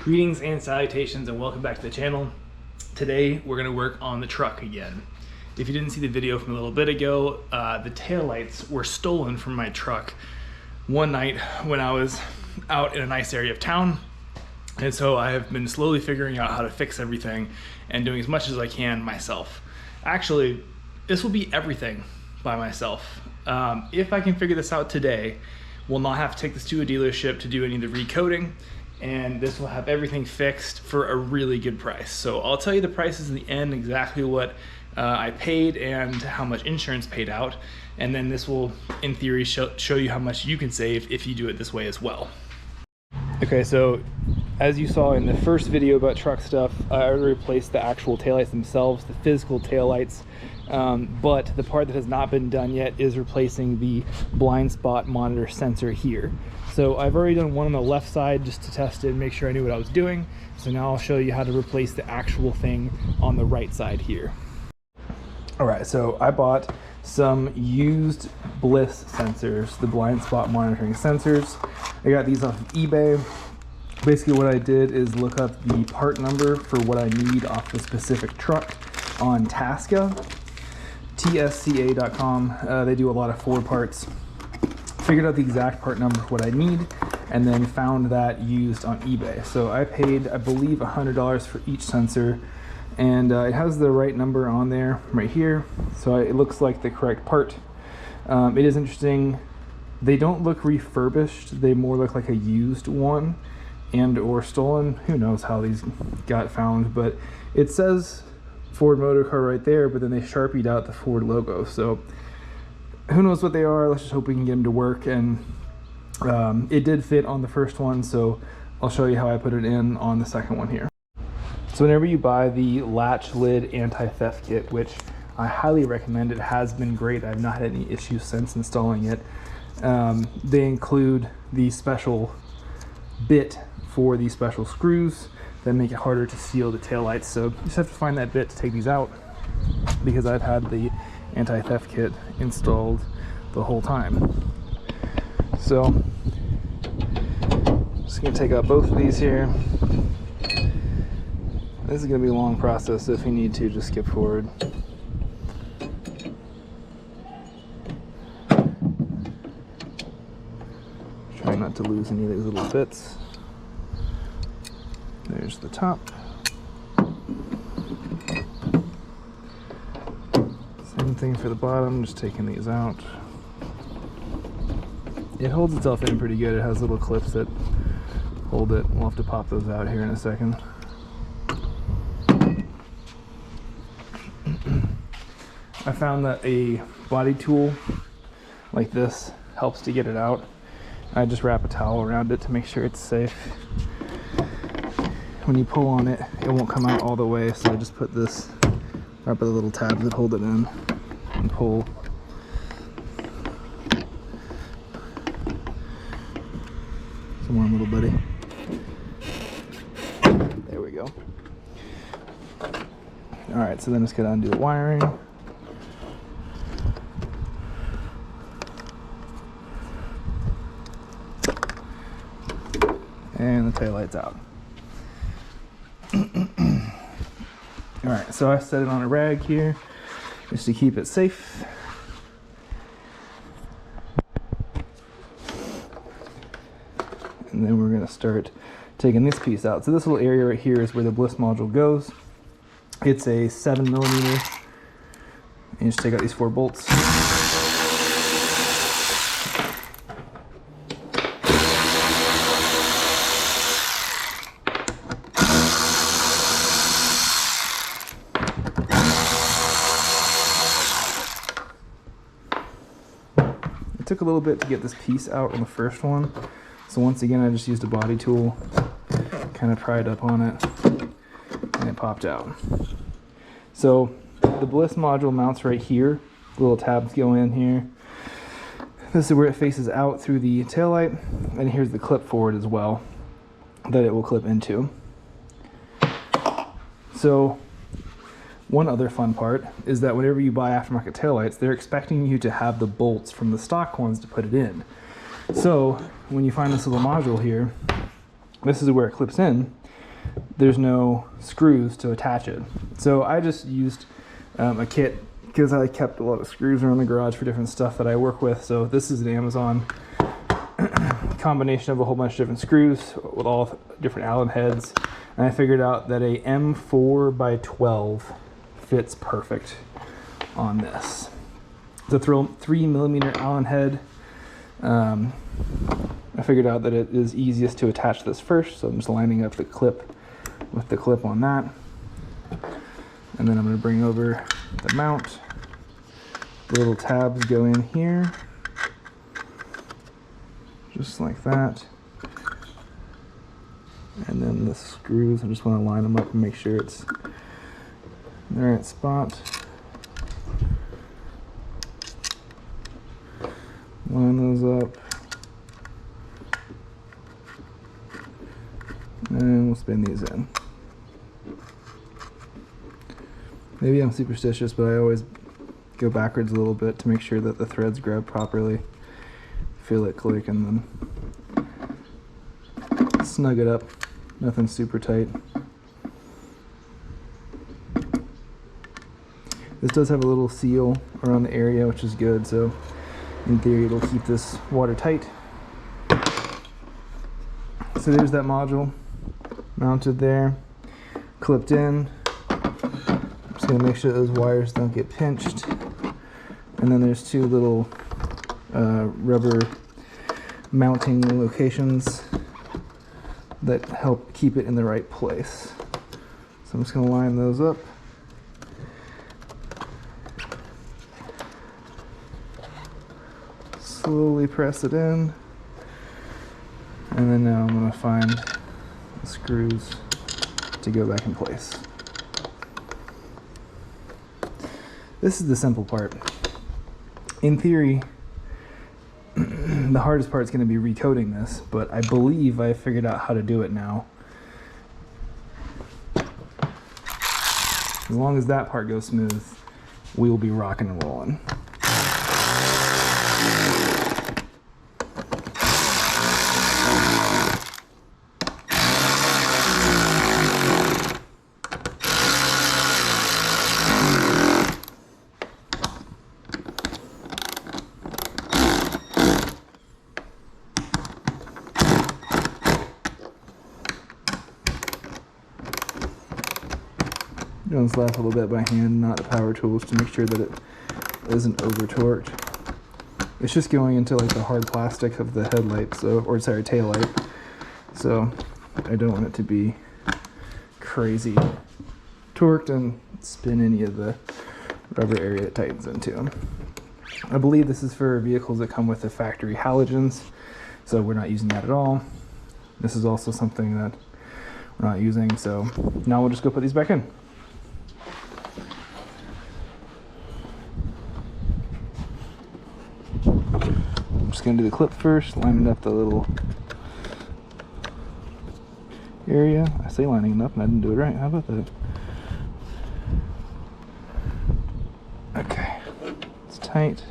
Greetings and salutations and welcome back to the channel. Today we're going to work on the truck again. If you didn't see the video from a little bit ago, the taillights were stolen from my truck one night when I was out in a nice area of town. And so I have been slowly figuring out how to fix everything and doing as much as I can myself. Actually, this will be everything by myself. If I can figure this out today, we'll not have to take this to a dealership to do any of the recoding, and this will have everything fixed for a really good price. So I'll tell you the prices in the end, exactly what I paid and how much insurance paid out, and then this will, in theory, show you how much you can save if you do it this way as well. Okay, so as you saw in the first video about truck stuff, I already replaced the actual taillights themselves, the physical taillights, but the part that has not been done yet is replacing the blind spot monitor sensor here. So I've already done one on the left side just to test it and make sure I knew what I was doing. So now I'll show you how to replace the actual thing on the right side here. All right, so I bought some used Blis sensors, the blind spot monitoring sensors. I got these off of eBay. Basically what I did is look up the part number for what I need off the specific truck on Tasca, tsca.com. They do a lot of Ford parts. Figured out the exact part number for what I need, and then found that used on eBay. So I paid, I believe, $100 for each sensor, and it has the right number on there right here. So it looks like the correct part. It is interesting. They don't look refurbished. They more look like a used one and or stolen. Who knows how these got found, but it says Ford Motor Car right there, but then they Sharpied out the Ford logo. So who knows what they are. Let's just hope we can get them to work. And it did fit on the first one, so I'll show you how I put it in on the second one here. So whenever you buy the latch lid anti-theft kit, which I highly recommend, it has been great. I've not had any issues since installing it. They include the special bit for these special screws that make it harder to seal the taillights. So you just have to find that bit to take these out, because I've had the anti-theft kit installed the whole time. So just gonna take out both of these here. This is gonna be a long process, so if you need to, just skip forward. Try not to lose any of these little bits. There's the top. Same thing for the bottom, just taking these out. It holds itself in pretty good. It has little clips that hold it. We'll have to pop those out here in a second. I found that a body tool like this helps to get it out. I just wrap a towel around it to make sure it's safe. When you pull on it, it won't come out all the way, so I just put this right by the little tabs that hold it in and pull. Come on, little buddy. There we go. All right, so then just gotta undo the wiring. And the taillight's out. All right, so I set it on a rag here just to keep it safe. And then we're gonna start taking this piece out. So this little area right here is where the Blis module goes. It's a 7mm. And just take out these 4 bolts. It took a little bit to get this piece out on the first one. So once again, I just used a body tool, kind of pried up on it, and it popped out. So the Blis module mounts right here. The little tabs go in here. This is where it faces out through the taillight, and here's the clip for it as well that it will clip into. So one other fun part is that whenever you buy aftermarket taillights, they're expecting you to have the bolts from the stock ones to put it in. So when you find this little module here, this is where it clips in. there's no screws to attach it. So I just used a kit because I kept a lot of screws around the garage for different stuff that I work with. So this is an Amazon combination of a whole bunch of different screws with all different Allen heads. And I figured out that a M4 by 12 fits perfect on this. The 3mm Allen head. I figured out that it is easiest to attach this first, so I'm just lining up the clip with the clip on that. And then I'm going to bring over the mount. The little tabs go in here, just like that. And then the screws, I just want to line them up and make sure it's in the right spot. Line those up. And we'll spin these in. Maybe I'm superstitious, but I always go backwards a little bit to make sure that the threads grab properly. Feel it click and then snug it up. Nothing super tight. This does have a little seal around the area, which is good, so in theory it'll keep this watertight. So there's that module mounted there, clipped in. I'm just going to make sure those wires don't get pinched. And then there's two little rubber mounting locations that help keep it in the right place. So I'm just going to line those up. Slowly press it in. And then now I'm going to find the screws to go back in place. This is the simple part. In theory, the hardest part is going to be recoding this, but I believe I figured out how to do it now. As long as that part goes smooth, we will be rocking and rolling. Doing this last little bit by hand, not the power tools, to make sure that it isn't over torqued. It's just going into like the hard plastic of the headlight, or sorry, tail light. So I don't want it to be crazy torqued and spin any of the rubber area it tightens into. I believe this is for vehicles that come with the factory halogens, so we're not using that at all. This is also something that we're not using, so now we'll just go put these back in. I'm just going to do the clip first, lining up the little area. I say lining it up and I didn't do it right. How about that? Okay, it's tight.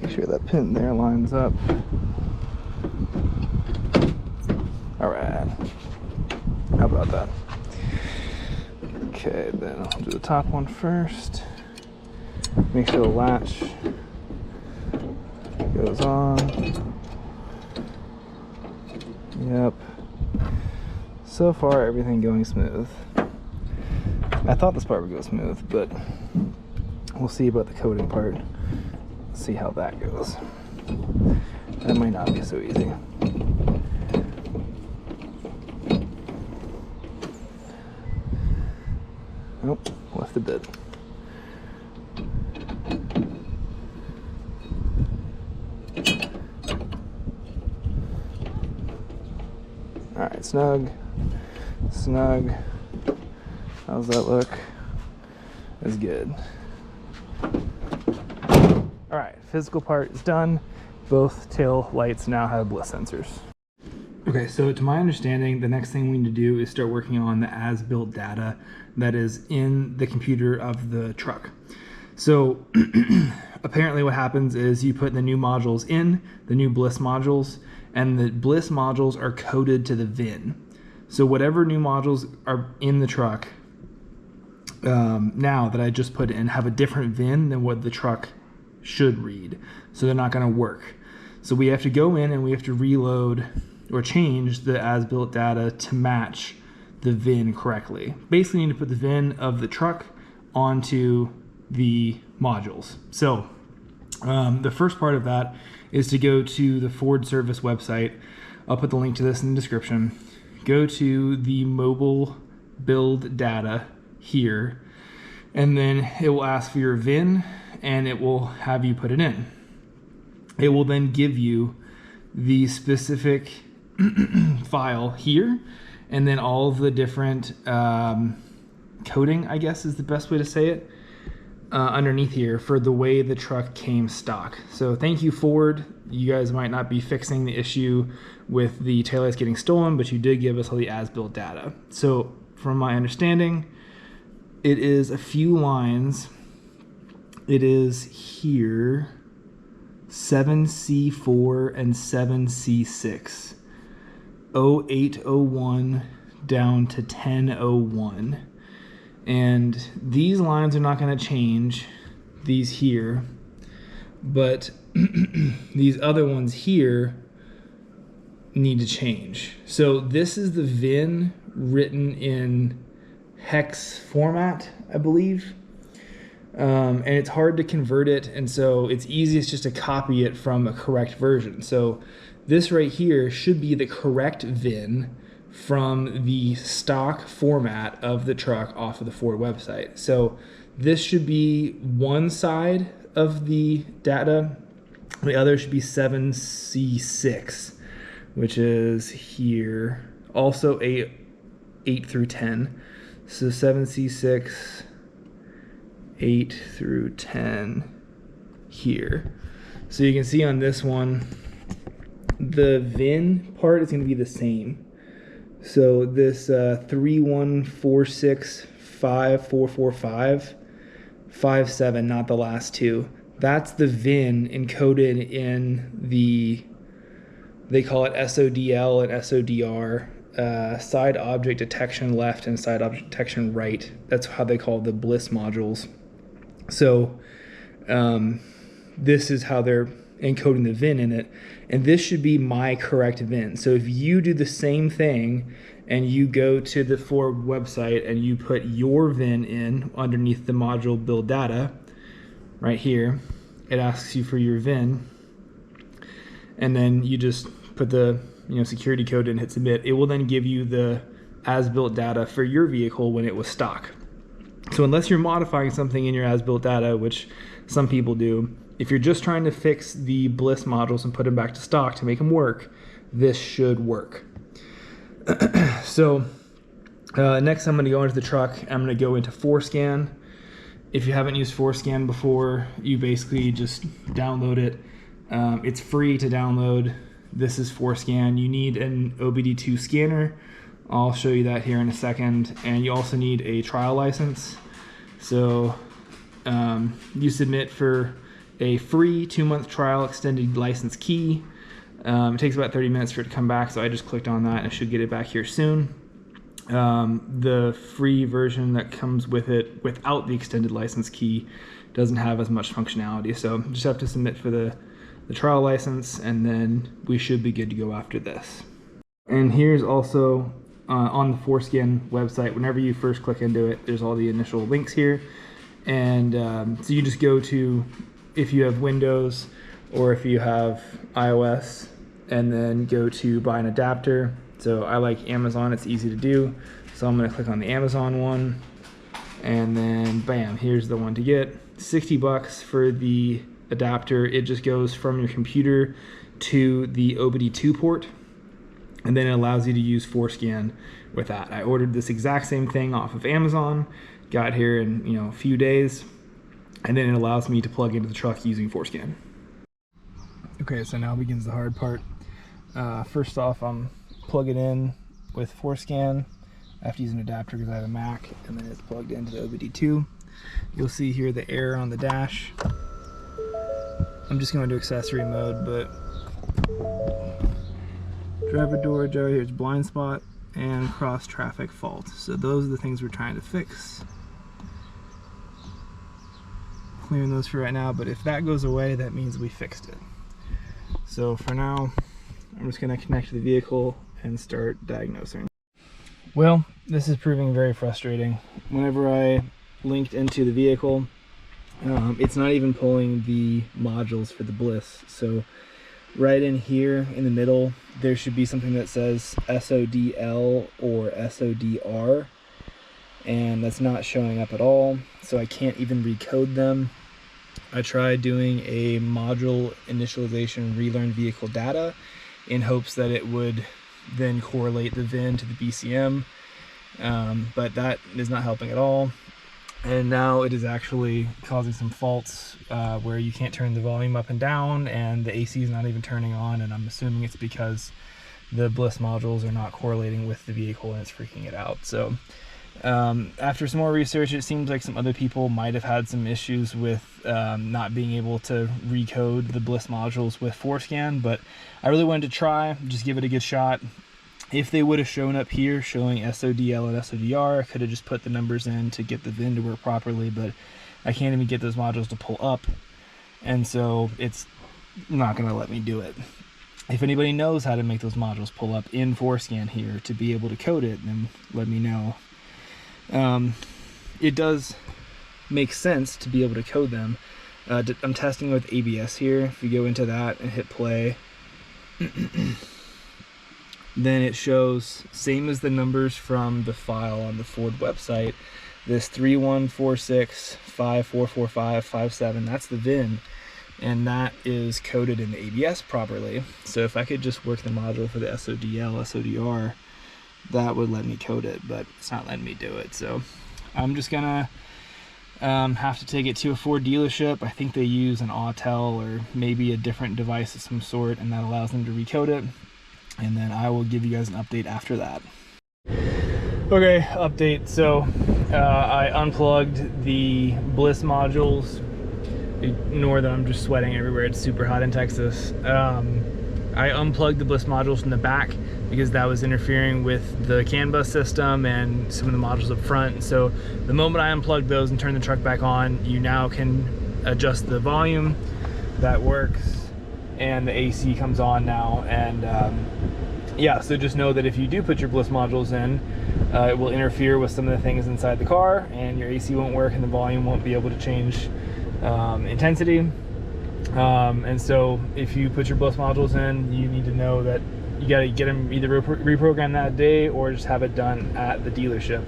Make sure that pin there lines up. All right, how about that? Okay, then I'll do the top one first. Make sure the latch goes on. Yep. So far, everything going smooth. I thought this part would go smooth, but we'll see about the coating part. See how that goes. That might not be so easy. Nope, left a bit. Alright, snug. Snug. How's that look? That's good. Alright, physical part is done. Both tail lights now have Blis sensors. Okay, so to my understanding, the next thing we need to do is start working on the as-built data that is in the computer of the truck. So apparently what happens is you put the new modules in, the new Blis modules, and the Blis modules are coded to the VIN. So whatever new modules are in the truck now that I just put in have a different VIN than what the truck should read. So they're not going to work. So we have to go in and we have to reload or change the as-built data to match the VIN correctly. Basically, you need to put the VIN of the truck onto the modules. So the first part of that is to go to the Ford Service website. I'll put the link to this in the description. Go to the mobile build data here, and then it will ask for your VIN and it will have you put it in. It will then give you the specific file here, and then all of the different coding, I guess is the best way to say it, underneath here for the way the truck came stock. So thank you, Ford. You guys might not be fixing the issue with the taillights getting stolen, but you did give us all the as-built data. So from my understanding, it is a few lines. It is here 7C4 and 7C6, 0801 down to 1001. And these lines are not going to change, these here, but these other ones here need to change. So this is the VIN written in hex format, I believe. And it's hard to convert it, and so it's easiest just to copy it from a correct version. So this right here should be the correct VIN from the stock format of the truck off of the Ford website. So this should be one side of the data, the other should be 7C6, which is here, also 8 through 10. So 7C6, 8 through 10 here. So you can see on this one, the VIN part is going to be the same. So this 31465445557, not the last two. That's the VIN encoded in the, they call it SODL and SODR, side object detection left and side object detection right. That's how they call the Blis modules. So this is how they're encoding the VIN in it, and this should be my correct VIN. So if you do the same thing and you go to the Ford website and you put your VIN in underneath the module build data right here, it asks you for your VIN, and then you just put the security code in, hit submit. It will then give you the as-built data for your vehicle when it was stock. So unless you're modifying something in your as-built data, which some people do, if you're just trying to fix the Blis modules and put them back to stock to make them work, this should work. So next I'm going to go into the truck. I'm going to go into ForSCAN. If you haven't used ForSCAN before, you basically just download it. It's free to download. This is ForSCAN. You need an OBDII scanner. I'll show you that here in a second. And you also need a trial license. So you submit for a free 2-month trial extended license key. It takes about 30 minutes for it to come back, so I just clicked on that and I should get it back here soon. The free version that comes with it without the extended license key doesn't have as much functionality, so just have to submit for the trial license, and then we should be good to go after this. And here's also on the ForSCAN website, whenever you first click into it, there's all the initial links here. And so you just go to, if you have Windows or if you have iOS, and then go to buy an adapter. So I like Amazon, it's easy to do. So I'm gonna click on the Amazon one, and then bam, here's the one to get. 60 bucks for the adapter. It just goes from your computer to the OBDII port, and then it allows you to use ForSCAN with that. I ordered this exact same thing off of Amazon, got here in a few days, and then it allows me to plug into the truck using ForSCAN. Okay, so now begins the hard part. First off, I'm plugging in with ForSCAN. I have to use an adapter because I have a Mac, and then it's plugged into the OBDII. You'll see here the error on the dash. I'm just going to accessory mode, but driver door, gyro, here's blind spot, and cross traffic fault. So those are the things we're trying to fix. Clearing those for right now, but if that goes away, that means we fixed it. So for now, I'm just going to connect to the vehicle and start diagnosing. Well, this is proving very frustrating. Whenever I linked into the vehicle, it's not even pulling the modules for the Blis. So right in here in the middle, there should be something that says SODL or SODR, and that's not showing up at all. So I can't even recode them. I tried doing a module initialization relearn vehicle data in hopes that it would then correlate the VIN to the BCM, but that is not helping at all. And now it is actually causing some faults where you can't turn the volume up and down, and the AC is not even turning on, and I'm assuming it's because the Blis modules are not correlating with the vehicle and it's freaking it out. So after some more research, it seems like some other people might have had some issues with not being able to recode the Blis modules with ForSCAN, but I really wanted to try, just give it a good shot. If they would have shown up here showing SODL and SODR, I could have just put the numbers in to get the VIN to work properly, but I can't even get those modules to pull up, and so it's not going to let me do it. If anybody knows how to make those modules pull up in ForSCAN here to be able to code it, then let me know. It does make sense to be able to code them. I'm testing with ABS here. If you go into that and hit play, then it shows same as the numbers from the file on the Ford website. This 3146544557, that's the VIN, and that is coded in the ABS properly. So if I could just work the module for the SODL, SODR, that would let me code it, but it's not letting me do it. So I'm just gonna have to take it to a Ford dealership. I think they use an Autel or maybe a different device of some sort, and that allows them to recode it. And then I will give you guys an update after that. Okay, update. So I unplugged the Blis modules. Ignore that I'm just sweating everywhere. It's super hot in Texas. I unplugged the Blis modules from the back because that was interfering with the CAN bus system and some of the modules up front. So the moment I unplugged those and turned the truck back on, you now can adjust the volume. That works. And the AC comes on now, and yeah, so just know that if you do put your Blis modules in, it will interfere with some of the things inside the car, and your AC won't work and the volume won't be able to change intensity. And so if you put your Blis modules in, you need to know that you got to get them either reprogrammed that day or just have it done at the dealership.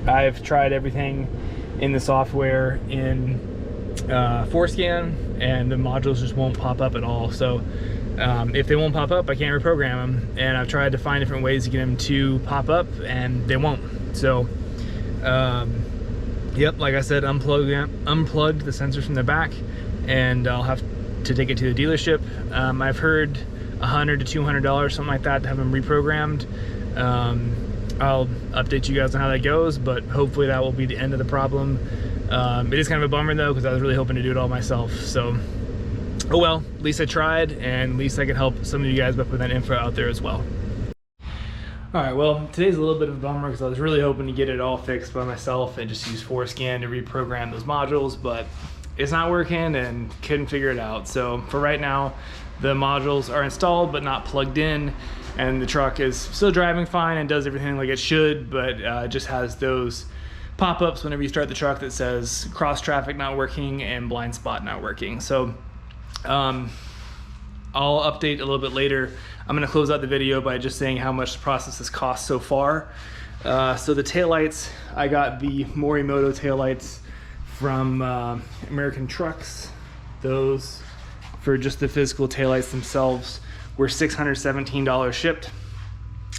I've tried everything in the software in ForSCAN, and the modules just won't pop up at all. So if they won't pop up, I can't reprogram them, and I've tried to find different ways to get them to pop up, and they won't. So yep, like I said, unplugged the sensors from the back, and I'll have to take it to the dealership. I've heard $100 to $200, something like that, to have them reprogrammed. I'll update you guys on how that goes, but hopefully that will be the end of the problem. It is kind of a bummer though, because I was really hoping to do it all myself. So, oh well, at least I tried, and at least I could help some of you guys by putting that info out there as well. Alright, well, today's a little bit of a bummer because I was really hoping to get it all fixed by myself and just use ForSCAN to reprogram those modules, but it's not working and couldn't figure it out. So for right now, the modules are installed but not plugged in, and the truck is still driving fine and does everything like it should, but just has those pop-ups whenever you start the truck that says cross traffic not working and blind spot not working. So I'll update a little bit later. I'm gonna close out the video by just saying how much the process has cost so far. So the taillights, I got the Morimoto taillights from American Trucks. Those, for just the physical taillights themselves, were $617 shipped.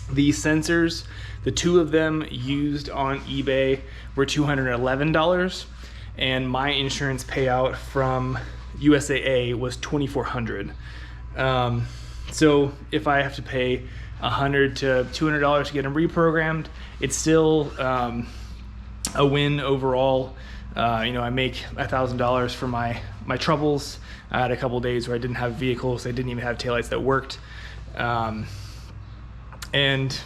The sensors, the two of them used on eBay, were $211, and my insurance payout from USAA was $2,400. So if I have to pay $100 to $200 to get them reprogrammed, it's still a win overall. You know, I make $1,000 for my troubles. I had a couple days where I didn't have vehicles. I didn't even have taillights that worked. And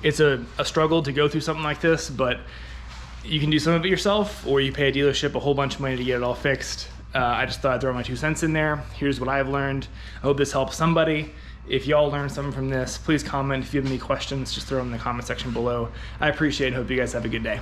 it's a struggle to go through something like this, but you can do some of it yourself, or you pay a dealership a whole bunch of money to get it all fixed. I just thought I'd throw my 2 cents in there. Here's what I've learned. I hope this helps somebody. If y'all learned something from this, please comment. If you have any questions, just throw them in the comment section below. I appreciate it. Hope you guys have a good day.